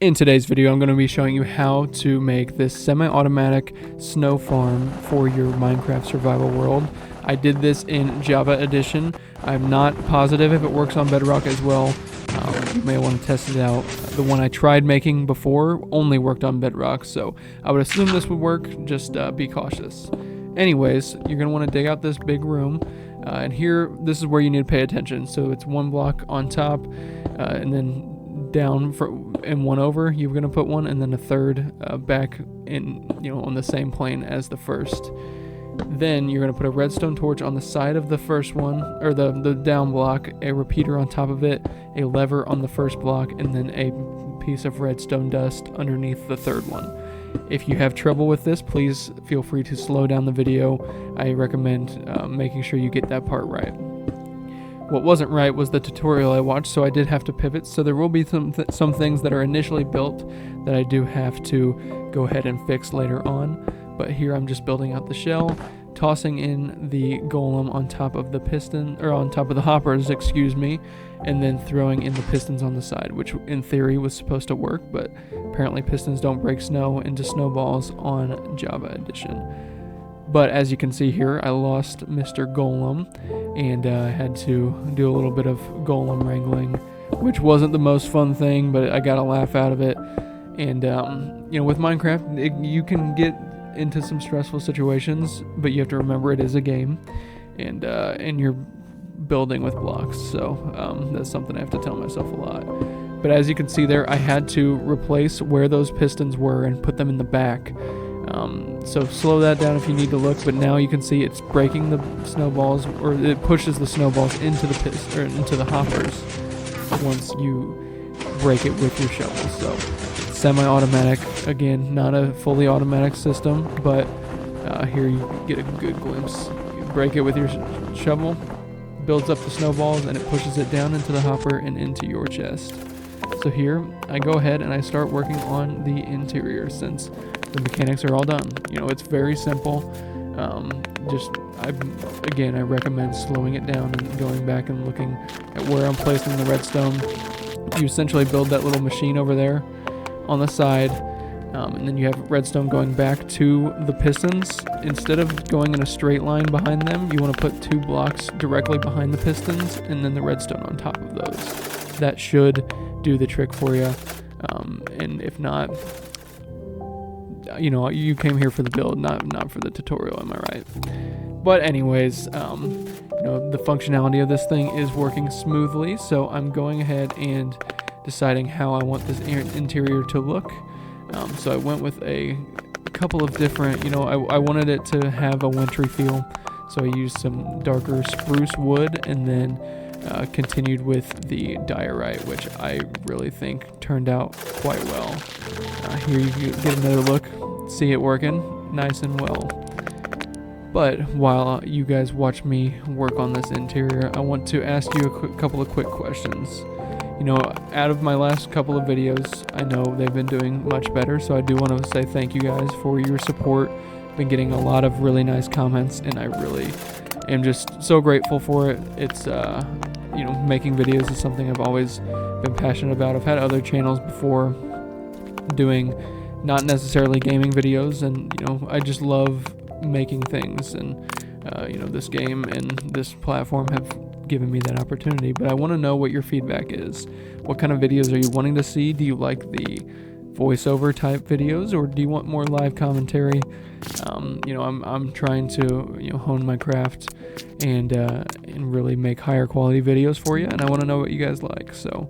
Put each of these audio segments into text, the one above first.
In today's video, I'm going to be showing you how to make this semi-automatic snow farm for your Minecraft survival world. I did this in Java Edition. I'm not positive if it works on Bedrock as well. You may want to test it out. The one I tried making before only worked on Bedrock, so I would assume this would work. Just be cautious. Anyways, you're going to want to dig out this big room. And here, this is where you need to pay attention. So it's one block on top, and then down and one over. You're going to put one, and then a third back in, on the same plane as the first. Then you're going to put a redstone torch on the side of the first one, or the down block, a repeater on top of it, a lever on the first block, and then a piece of redstone dust underneath the third one. If you have trouble with this, please feel free to slow down the video. I recommend making sure you get that part right. What wasn't right was the tutorial I watched, so I did have to pivot. So there will be some things that are initially built that I do have to go ahead and fix later on. But here I'm just building out the shell, tossing in the golem on top of the piston, or on top of the hoppers, excuse me, and then throwing in the pistons on the side, which in theory was supposed to work, but apparently pistons don't break snow into snowballs on Java Edition. But as you can see here, I lost Mr. Golem, and I had to do a little bit of golem wrangling, which wasn't the most fun thing, but I got a laugh out of it. And with Minecraft, you can get into some stressful situations, but you have to remember it is a game, and you're building with blocks, so that's something I have to tell myself a lot. But as you can see there, I had to replace where those pistons were and put them in the back. So slow that down if you need to look, but now you can see it's breaking the snowballs, or it pushes the snowballs into the into the hoppers once you break it with your shovel. So semi-automatic, again, not a fully automatic system, but here you get a good glimpse. You break it with your shovel, builds up the snowballs, and it pushes it down into the hopper and into your chest. So here I go ahead and I start working on the interior since the mechanics are all done. It's very simple. I recommend slowing it down and going back and looking at where I'm placing the redstone. You essentially build that little machine over there on the side, and then you have redstone going back to the pistons. Instead of going in a straight line behind them, you want to put 2 blocks directly behind the pistons and then the redstone on top of those. That should do the trick for you, and if not, you came here for the build, not for the tutorial, am I right? But anyways, the functionality of this thing is working smoothly, so I'm going ahead and deciding how I want this interior to look. So I went with a couple of different, I wanted it to have a wintry feel, so I used some darker spruce wood, and then continued with the diorite, which I really think turned out quite well. Here you get another look, see it working nice and well. But while you guys watch me work on this interior, I want to ask you a couple of quick questions. Out of my last couple of videos, I know they've been doing much better, so I do want to say thank you guys for your support. Been getting a lot of really nice comments, and I really am just so grateful for it. It's making videos is something I've always been passionate about. I've had other channels before doing not necessarily gaming videos, and I just love making things, and this game and this platform have given me that opportunity. But I want to know what your feedback is. What kind of videos are you wanting to see? Do you like the voiceover type videos, or do you want more live commentary? I'm trying to hone my craft and really make higher quality videos for you, and I want to know what you guys like. So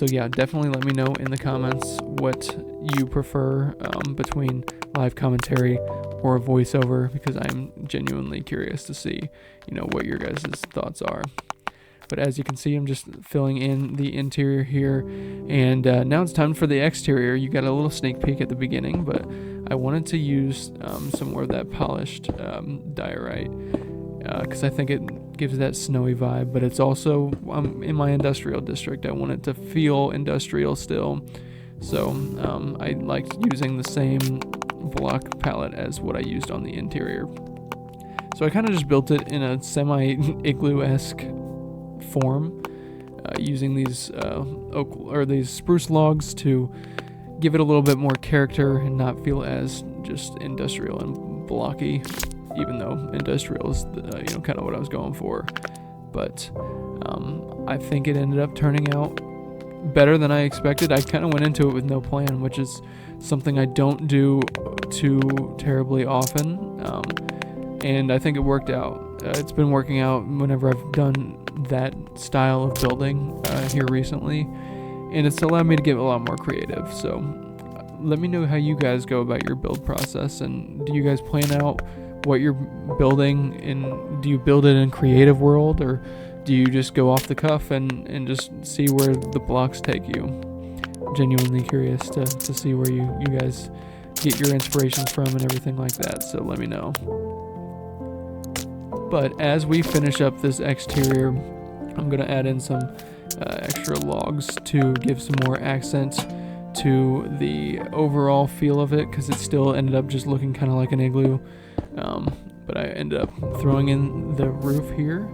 yeah, definitely let me know in the comments what you prefer between live commentary or a voiceover, because I'm genuinely curious to see what your guys' thoughts are. But as you can see, I'm just filling in the interior here, and now it's time for the exterior. You got a little sneak peek at the beginning, but I wanted to use some more of that polished diorite, because I think it gives that snowy vibe, but it's also in my industrial district. I want it to feel industrial still, so I liked using the same block palette as what I used on the interior. So I kind of just built it in a semi-igloo-esque form, using these oak or these spruce logs to give it a little bit more character and not feel as just industrial and blocky, even though industrial is kind of what I was going for. But I think it ended up turning out better than I expected. I kind of went into it with no plan, which is something I don't do too terribly often, and I think it worked out. It's been working out whenever I've done that style of building here recently, and it's allowed me to get a lot more creative. So let me know how you guys go about your build process, and do you guys plan out what you're building, and do you build it in creative world, or do you just go off the cuff and just see where the blocks take you? I'm genuinely curious to see where you guys get your inspirations from and everything like that, so let me know. But as we finish up this exterior, I'm going to add in some extra logs to give some more accent to the overall feel of it, because it still ended up just looking kind of like an igloo. But I ended up throwing in the roof here,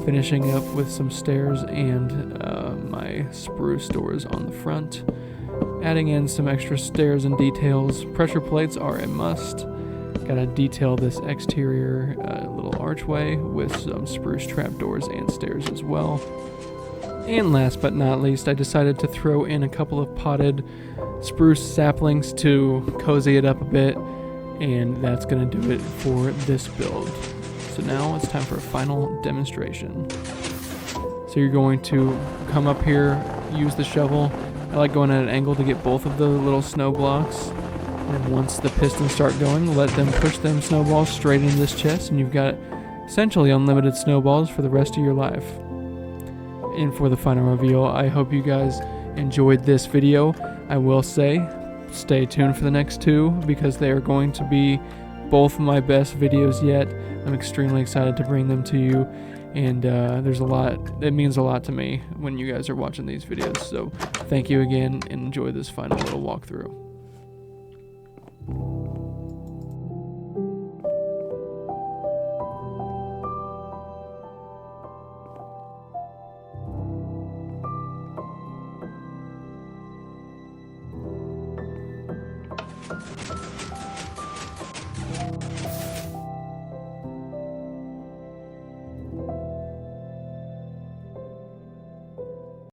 finishing up with some stairs and my spruce doors on the front, adding in some extra stairs and details. Pressure plates are a must. Gotta detail this exterior little archway with some spruce trapdoors and stairs as well. And last but not least, I decided to throw in a couple of potted spruce saplings to cozy it up a bit, and that's gonna do it for this build. So now it's time for a final demonstration. So you're going to come up here, use the shovel. I like going at an angle to get both of the little snow blocks. And once the pistons start going, let them push them snowballs straight into this chest, and you've got essentially unlimited snowballs for the rest of your life. And for the final reveal, I hope you guys enjoyed this video. I will say, stay tuned for the next two, because they are going to be both my best videos yet. I'm extremely excited to bring them to you, and it means a lot to me when you guys are watching these videos. So thank you again, and enjoy this final little walkthrough.